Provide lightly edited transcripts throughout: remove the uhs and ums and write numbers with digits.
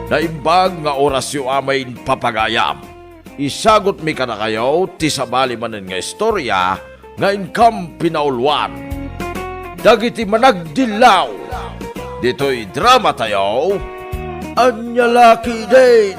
Naimbag nga orasyo amay papagayam. Isagot mi ka na kayo ti sabali manen nga istorya nga inkam pinaulwan. Dagiti managdilaw. Dito'y drama tayo. Anyalaki din.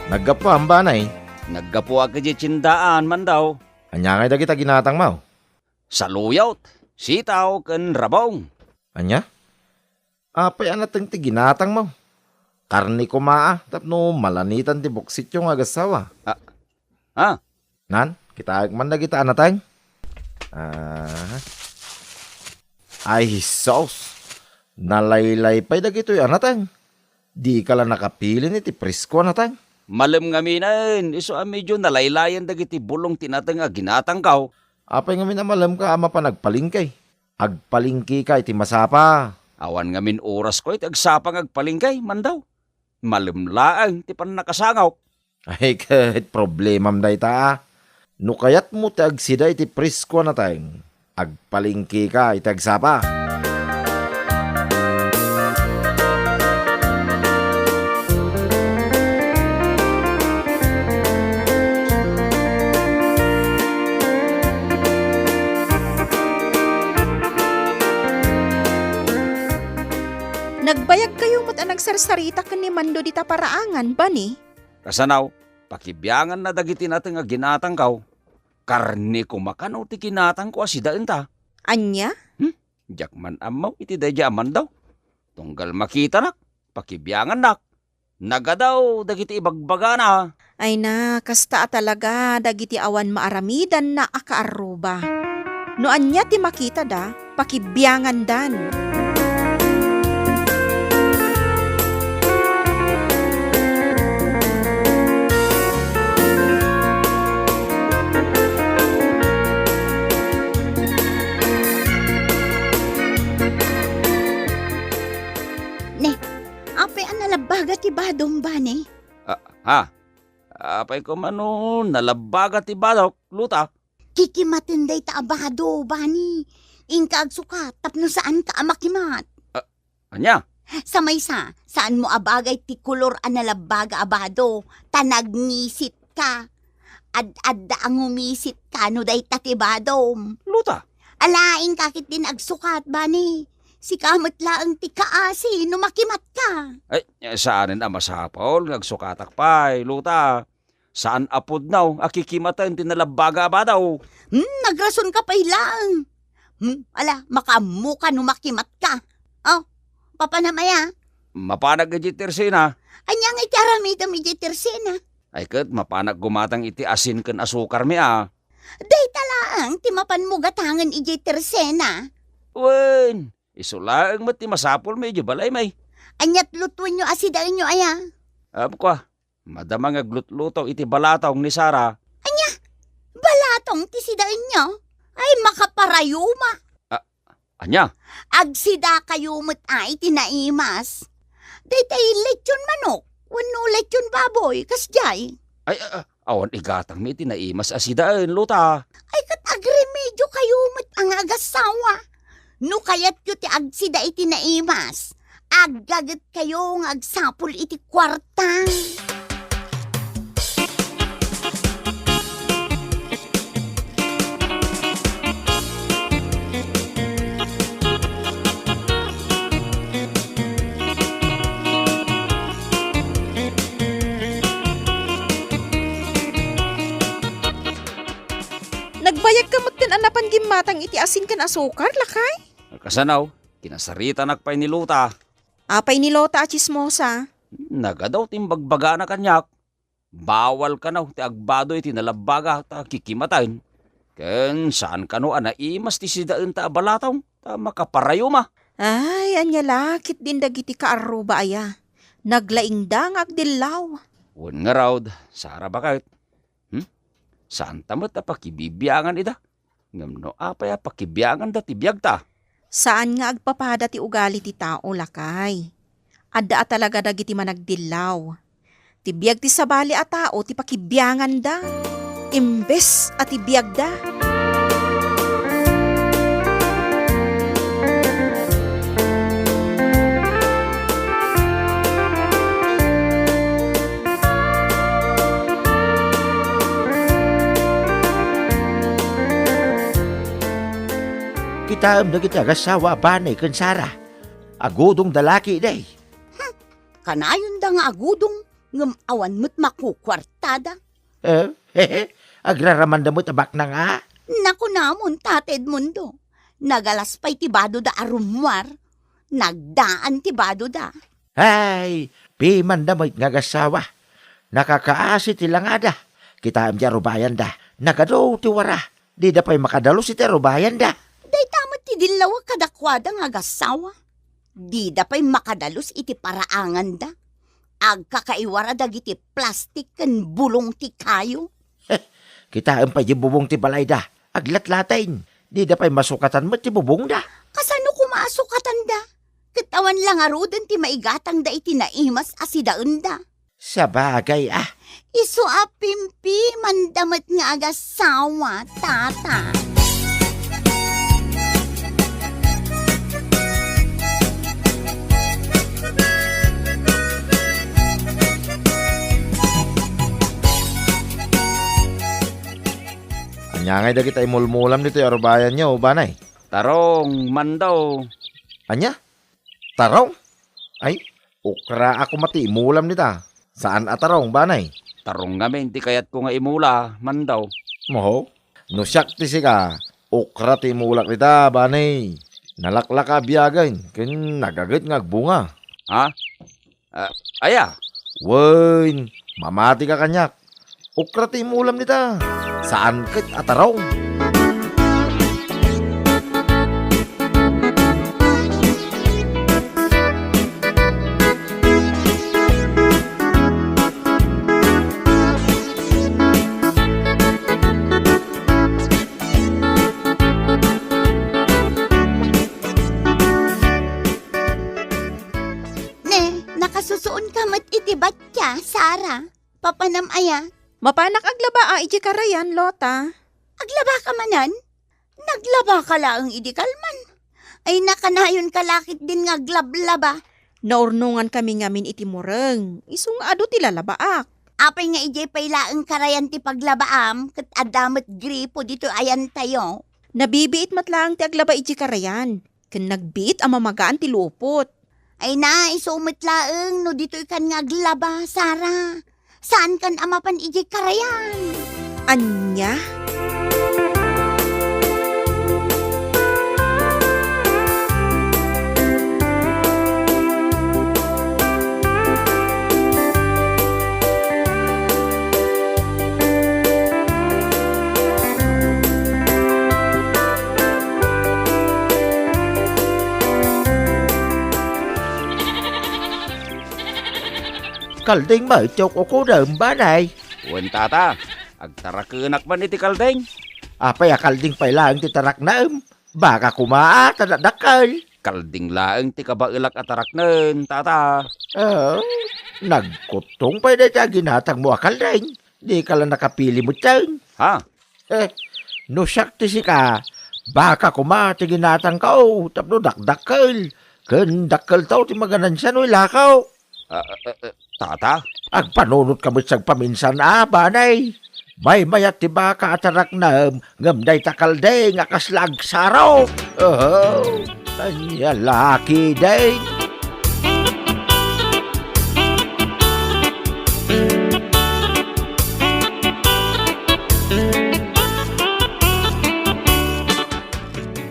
Naggapo ang banay. Naggapo ka di tsindaan man daw. Anya kay dagita ginatang mau. Saluyot, sitaw, ken rabong. Anya? Apay anateng ti ginatang mau. Karni kumaa, tapno malanitan ti buksit yung agasawa. Ha? Nan, kita man dagita anatang. Ay, sauce. Nalaylay pa'y dagito'y anatang. Di ka lang nakapili ni ti presko anatang. Malam nga minan, iso medyo nalaylayan dagiti bulong tinatang nga ginatang kaw. Apay nga minamalam ka ama pa nagpalingkay. Agpalingki ka iti masapa. Awan nga min oras ko iti agsapang agpalingkay man daw. Malimlaang ti pan nakasangaw. Ay, kahit problemam day ta. No kayat mo ti agsida iti presko anatang. Agpalingki ka iti agsapa. Nagbayag kayo mo't ang nagsarsarita ka ni Mando dita paraangan ba ni? Kasanaw, pakibiyangan na dagiti natin nga ginatang kaw. Karni kumakanaw ti kinatang ko asidaan ta. Anya? Diyak man amaw iti dadya man daw. Tunggal makita nak, pakibiyangan nak. Nagadaw dagiti ibagbaga na. Ay na, kasta talaga dagiti awan maaramidan na akaaruba. No anya ti makita da, pakibiyangan dan. Nalabaga ti badong ba ni? Apay ko mano, nalabaga ti badok, luta. Kikimatinday ta abado ba ni? Inka agsukat, tapno saan ka amakimat? Anya? Sa maysa, saan mo abagay ti kulor a nalabaga abado? Tanagnisit ka. Ad-adda ang umisit ka no day tatibadom. Luta? Alaing kakit din agsukat ba ni? Si kamot laang ti kaasi, numakimat ka. Ay, saanin masapol, nagsukatak pa'y, luta. Saan apod naw, akikimatan tinalabaga ba daw? Nagrason ka pa ilang. Ala, makamuka numakimat ka. Oh, papanamaya. Mapanag iti tersina. Anyang iti aramidam iti tersina. Ay kat, mapanag gumatang iti asin ken asukar mi Day talaang, timapan mo gatangan iti tersena. Wen, isulaang mati masapol medyo balay may. Anyat lutuin nyo asidaan nyo aya. Apo ka, madamang aglutluto iti balatong ni Sara. Balatong ti sidaan nyo. Ay makaparayuma. Anya? Agsida kayumot ay tinaimas. Day tayo lechon manok. Wano lechon baboy, kasjay. Ay, awan igatang mi tinaimas asidaan, luta. Ay kat agremedyo kayumot ang agasawa. No kayat yu ti agsida iti naimas, aggagat kayo ng agsapul iti kwarta. Nagbayag ka mo't anapan gimatang iti asin kan asukar, lakay? Kasanaw, kinasarita nakpay ni luta. Apay ni Lota a chismosa. Nagadaw timbagbaga na kanyak. Bawal ka na, ti agbado iti nalabaga ta kikimatayin. Ken saan ka no anaimas ti sidaan ta balataw, ta makaparayo ma. Ay, anya lakit din dagiti kaaruba aya. Naglaing dangag dilaw. Wen nga raw, Sara bakit? Saan tamot a pakibibiyangan ida? Ngam no apay a pakibiyangan da ti biyag ta. Saan nga agpapada ti ugali ti tao, lakay? Adda talaga dagiti managdilaw. Ti biyag ti sabali a tao ti pakibiyangan da. Imbes at ibiyag da. Kita na kita gasawa banay kan Sara. Agodong dalaki day. Kanayon da nga agudong, ngam awan mo't makukwartada. Agraraman da mo tabak na nga. Naku namon, tated mundo. Nagalas pa'y tibado da arumwar. Nagdaan tibado da. Ay, piman da mo nga gasawa. Nakakaasi tila nga da. Kita am rubayan da. Nagado ti wara. Di da pa'y makadalo si ti rubayan da. Day tamat ti dilawa kadakwada nga gasawa. Di da pa'y makadalos iti paraangan da. Agkakaiwara dagiti plastik kan bulong ti kayo. Kita am pa'y bubong ti balay da. Aglatlatain. Di da pa'y masukatan mo ti bubong da. Kasano kumasukatan da? Katawan lang arudan ti maigatang da iti naimas asidaan da. Sa bagay Iso apimpi mandamat nga agasawa, tata. Anyangay da kita imulmulam dito yung arubayan niyo, banay. Tarong, mandaw. Anya? Tarong? Ay, ukra ako mati imulam nita. Saan atarong, banay? Tarong ngamin, ti kayat ko nga imula, mandaw. Moho? No siyak ti sika. Ukra ti imulak nita, banay. Nalaklaka biyagay. Kin nagagat ngagbunga. Ha? Aya, Wen, mamati ka kanyak. Ukra ti imulam nita. Saan kit atarong? Nakasusuon ka mat itibat ka, Sara. Papanam aya. Mapanak aglaba iti karayan, Lota. Aglaba ka manan? Naglaba ka laang idikalman. Ay nakanayon kalakit din nga glablaba. Naurnungan kami ngamin iti mureng. Isung ado ti lalabaak. Apay nga ijay pay laang karayan ti paglabaam. Kat adamat gripo dito ayan tayo. Nabibiit matlang ti aglaba iti karayan. Ken nagbiit ang mamagaan ti lupot. Ay na, isumit laang no dito ikan nga glaba, Sara. Saan kan amapan ijay karayan? Anya? Kalding mo, chok ko rin, banay. wen tata. Agtarakenak man iti kaldeng. Apay akalding pay lang ti tarak na baka kumaa tadadakal. Kalding laeng ti kabailak ataraknen, tata. Nagkutong pay na siya ginatang mo akalding. Di ka lang nakapili mo tiyan. Ha? No siyak ti si ka, baka kumaa ti ginatang kao, tapno dakdakal. Ken dakal tao ti maganan siya no ilakaw. Tata? Agpanunot ka mo sa paminsan banay. May mayat ti baka atarak na ngamday takalday nga kaslag saraw. Tanya laki day.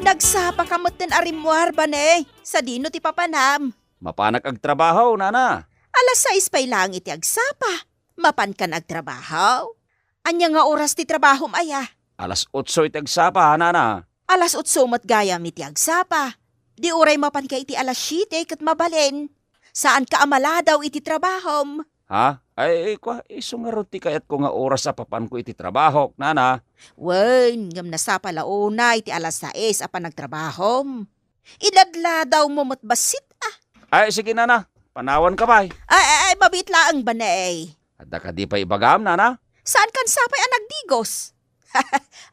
Nagsapa kamot den arimwar banay. Sa dino ti papanam. Mapanak agtrabaho, nana. Alas 6 pay lang iti agsapa. Mapan ka nagtrabaho. Anya nga oras ti trabaho aya. Alas 8 iti agsapa, nana. Alas 8 mat gayam iti agsapa. Di uray mapan ka iti alas 7 kat mabalin. Saan ka amala daw iti trabahom? Ha? Ay, iso nga ti kayat ko nga oras sa papan ko iti trabaho, nana. Wen, ngam nasapa launa iti alas 6 apan nagtrabahom. Idadla daw mo matbasit Ay, sige, nana. Panawan ka ba? Ay, mabit laang banay. Adda ka di pa ibagam, nana. Saan kan sapay ang nagdigos?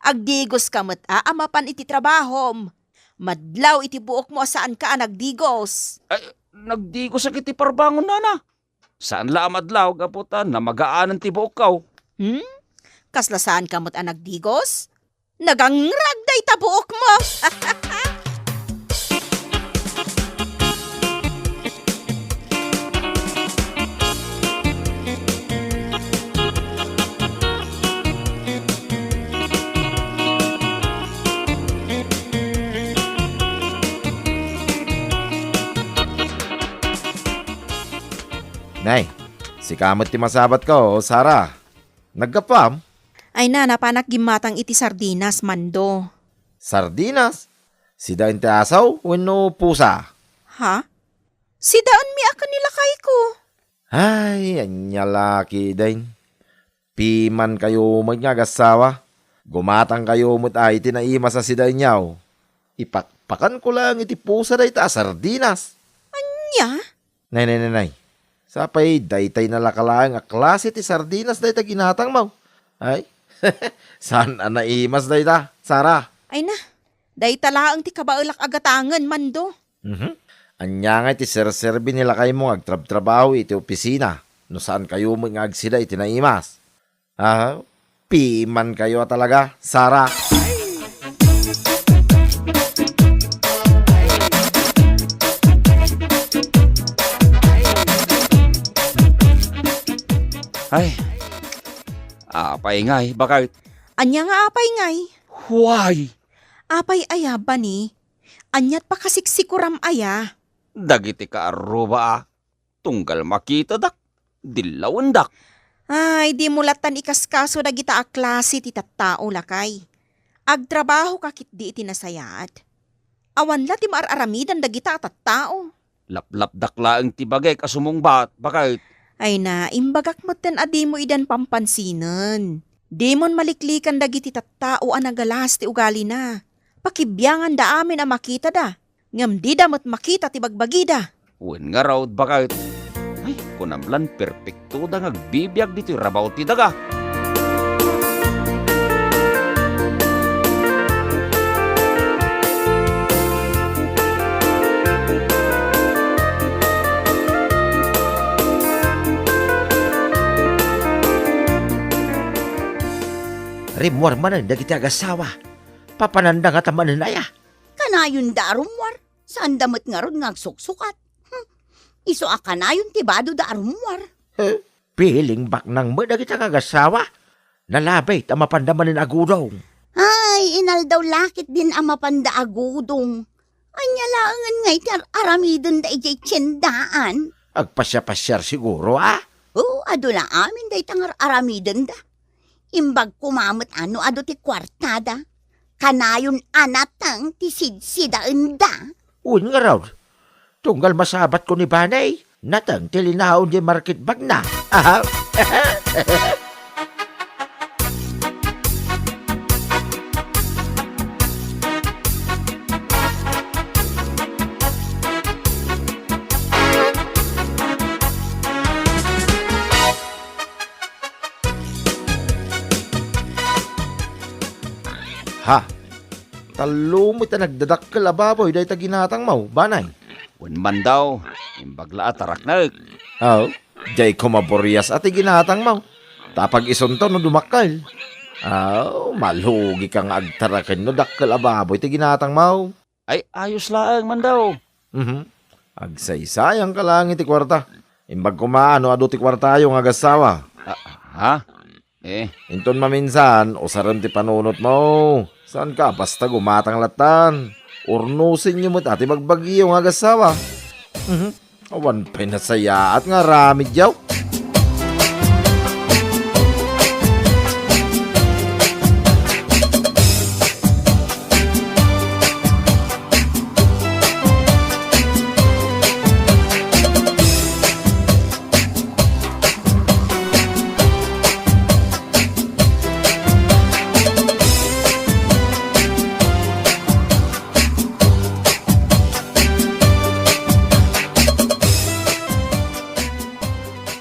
Agdigos ka mat amapan iti trabahom. Madlaw iti buok mo saan ka ang nagdigos. Ay, nagdigo sa kiti parbangon na. Saan la amadlaw gaputan na magaanan ti buok kaw? Kasla saan ka mat ang nagdigos? Nagangragday ta buok mo. Nay, si kamot ti masabat ko, Sara. Nagkapam? Ay na, napanak gimatang iti sardinas, Mando. Sardinas? Si dain ti asaw, wenno pusa? Ha? Si daan mi akan nilakay ko. Ay, anya laki dain. Piman kayo magnyagasawa. Gumatang kayo mo't ay tinaima sa si dain yaw. Ipakpakan ko lang iti pusa dahi ta sardinas. Nya? Nay. Sapay, daytay na lakalaang a klase ti sardinas dahi ta ginatang mo. Ay, saan na naimas dahi ta, Sara? Ay na, day talaang ti kabaulak agatangan, Mando. Anya nga iti serserbi nila kayo mo agtrab-trabaho iti opisina. No saan kayo mo nga agsida iti naimas. Piman kayo talaga, Sara. Ay, apay ngay, bakit? Anya nga apay ngay. Why? Apay aya ba ni? Anyat pa kasiksikuram aya. Dagiti ka aruba tunggal makita dak, dilawan dak. Ay, di mulatan ikaskaso dagita a klase ti tattao lakay. Agtrabaho kakit di iti nasayaat. Awan la ti maararamidan dagita a tattao. Laplap dakla ang tibagay kasumong bat, bakit? Ay na, imbagak mo ten adi mo idan pampansinan. Di mon maliklikan dagiti tattao a nagalas ti ugali na. Pakibyangan da amin a makita da. Ngam di da mo't makita ti bagbagida. Wen nga raw, bakit? Ay, kunamlan perpekto da ngagbibiyag dito rabaw ti daga. Rimwar manan dagiti agasawa. Papananda nga tamanan aya. Kanayon darumwar. Saan damot nga ron ngagsuksukat. Iso a kanayon tibado darumwar. Piling bak nang mo dagiti agasawa. Nalabay ta mapandaman agudong. Ay, inal daw lakit din ang mapanda agudong. Anya laangan ngay tar aramidon da ijay tiyendaan. Agpasya-pasyar siguro Oo, ado la amin day tangar aramidon da. Imbag kumamot ano ado ti kwartada. Kanayon anatang ti sidsidaan da. Un nga raw. Tunggal masabat ko ni Banay. Natang tilinaon di market bag na. Aha. Ha? Talo mo ita nagdadakkel ababoy dahi ta ginatang mo, Banay. Wen man daw, imbagla tarak na. Oh, jay kumaborias ati ginatang mo. Tapag isunto no dumakkel. Malugi kang agtaraken no dakkel ababoy ti ginatang mo. Ay, ayos lang man daw. Agsaysayang ka lang iti kwarta. Imbag kumaano ado ti kwarta yung agasawa. Ha? Inton maminsan, usaran ti panunot mo. Saan ka? Basta gumatang latan. Urnusin nyo mo't ati magbagi yung agasawa. Awan pa'y nasaya at nga ramid yaw.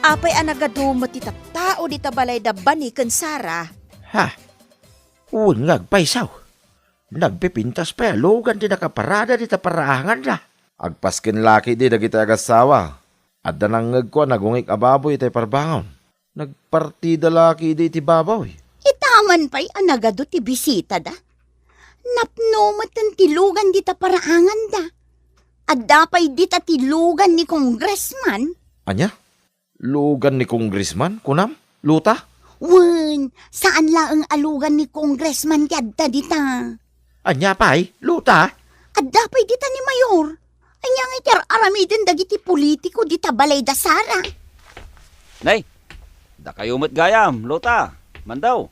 Apay anagadumot ti tattao di tabalay da bani ken Sara. Ha? Uwan nga agpaisaw. Nagpipintas pa lugan di nakaparada di taparaangan da. Agpaskin laki di dagiti agasawa. At danangag ko nagungik ababoy iti parbangon. Nagpartida laki di iti baboy. Itaman pa'y anagado ti bisita da. Napnomat ang tilugan di taparaangan da. At dapay di ta tilugan ni congressman. Anya? Lugan ni Congressman? Kunam? Luta? Wen, saan lang ang alugan ni congressman yadda dita? Anya pa'y? Luta? At dapay dita ni Mayor. Anyang itar aramidin dagiti politiko dita balay da Sara. Nay, da kayo mo't gayam, lota, mandaw.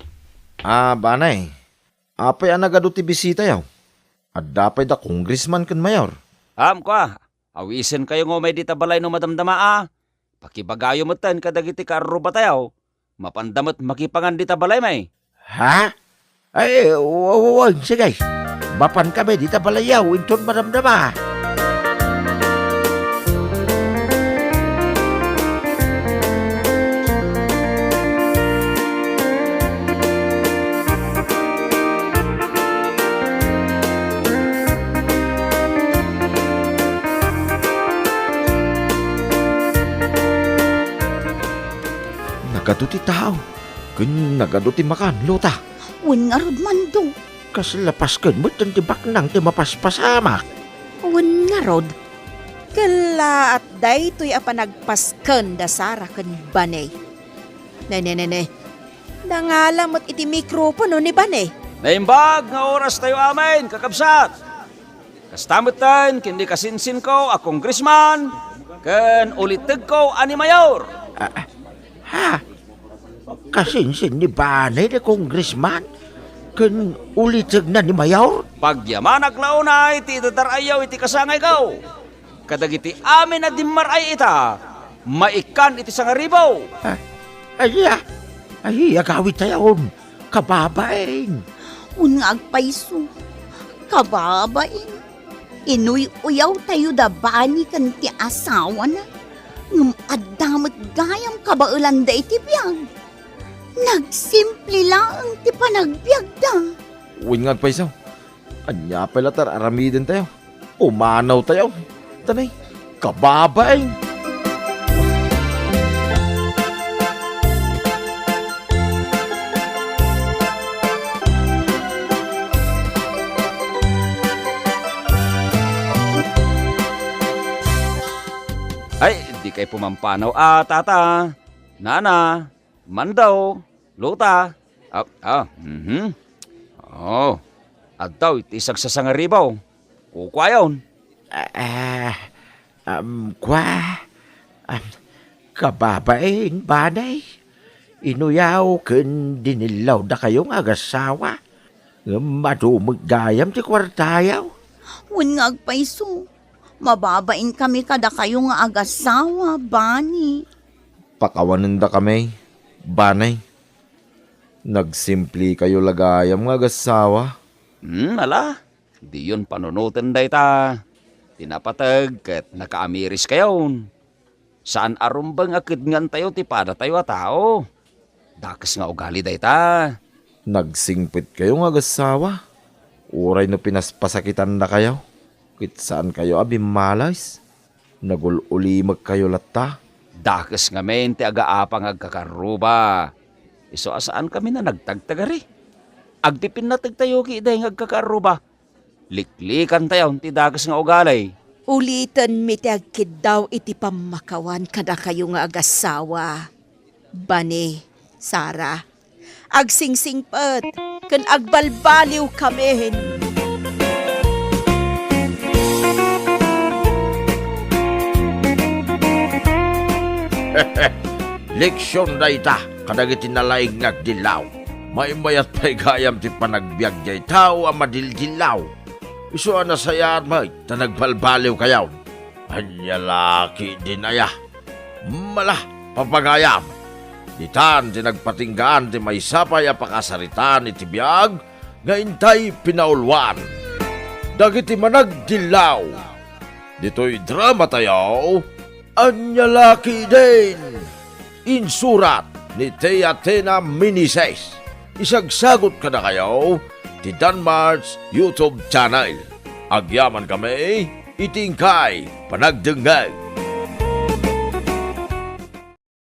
Banay. Apay anagado ti bisita yaw. At dapay da Congressman ken Mayor. Kwa, awisen kayo ngo may dita balay no madamdama Pakibagayo mo tan kadagiti karuba tayaw. Mapandamot makipangan dita balay may. Ha? Ay, wag, sige. Bapan kami dita balayaw, inton madamdama. Nagaduti tao. Kun nagaduti makan, luta. Wen nga rod mando. Kas lapas ken mo ti baknang ti mapaspasamak. Wen nga rod. Kala at daytoy a panagpasken da Sara ken Banay. Ne. Nangalamot iti mikropono ni Banay. Naimbag nga oras tayo amin, kakabsat. Kastamot tan, kindi kasinsin ko a congressman, ken uliteg ko ani mayor. Ha? Kasinsin ni Banay na Congressman? Kun ulitag na ni Mayor? Pagyaman aglaunay, ti dadarayaw iti kasangay ko. Kadagiti amin na dimaray ita, maikan iti sangaribaw. Ay, agawit tayo. Kababain. Un nga agpaiso. Kababain. Inuy uyaw tayo da bani kan ti asawa na. Ngum adamot gayam kabaulan da iti biyag. Nagsimple lang ti panagbiag da. Uwin nga agpaisaw. Anya pala tar aramidin tayo. Umanaw tayo. Tanay, kababain. Ay, di kay pumampanaw tata. Nana, mandaw, luta. At daw iti sagsasangaribaw. Kukwayon. Kababain, Banay. Inuyaw ken dinilaw da kayong agasawa. Madumag gayam ti kwartayaw. Wen nga agpaiso. Mababain kami kada kayo nga agasawa, Bani. Pakawanan da kami, Banay. Nagsimpli kayo lagayam nga agasawa. Ala, di yun panunutan day ta. Tinapatag kat nakaamiris kayon. Saan arumbang akid ngan tayo ti pada tayo a tao. Dakas nga ugali day ta. Nagsingpit kayo nga agasawa. Uray no pinaspasakitan na kayo. Kit saan kayo abimalas? Nagululimag kayo latta? Dakas nga men ti agaapang agkakaruba. Iso asaan kami na nagtagtagari. Agdipin na tagtayo ki day nga agkakaruba. Liklikan tayo ti dakas nga ugalay. Ulitan mi ti agkid daw iti pamakawan kada kayo nga agasawa. Bani, Sara, agsingsingpet, ken agbalbaliw kami. Leksyon da ita, kadagiti nalaig ngagdilaw. May mayat pa'y gayam ti panagbiag jay tao ang madildilaw. Iso na sayaan may, ta nagbalbaliw kayaw. Anya laki din aya. Mala, papagayam. Ditan ti nagpatinggaan ti may sapay apakasaritan iti biag, nga intay pinaulwan. Dagiti managdilaw. Dito'y drama tayo, anya laki din. insurat ni Tia Tena Minises. Isagsagot ka na kayo ti Danmar's YouTube channel. Agyaman kami, itingkay panagdengay.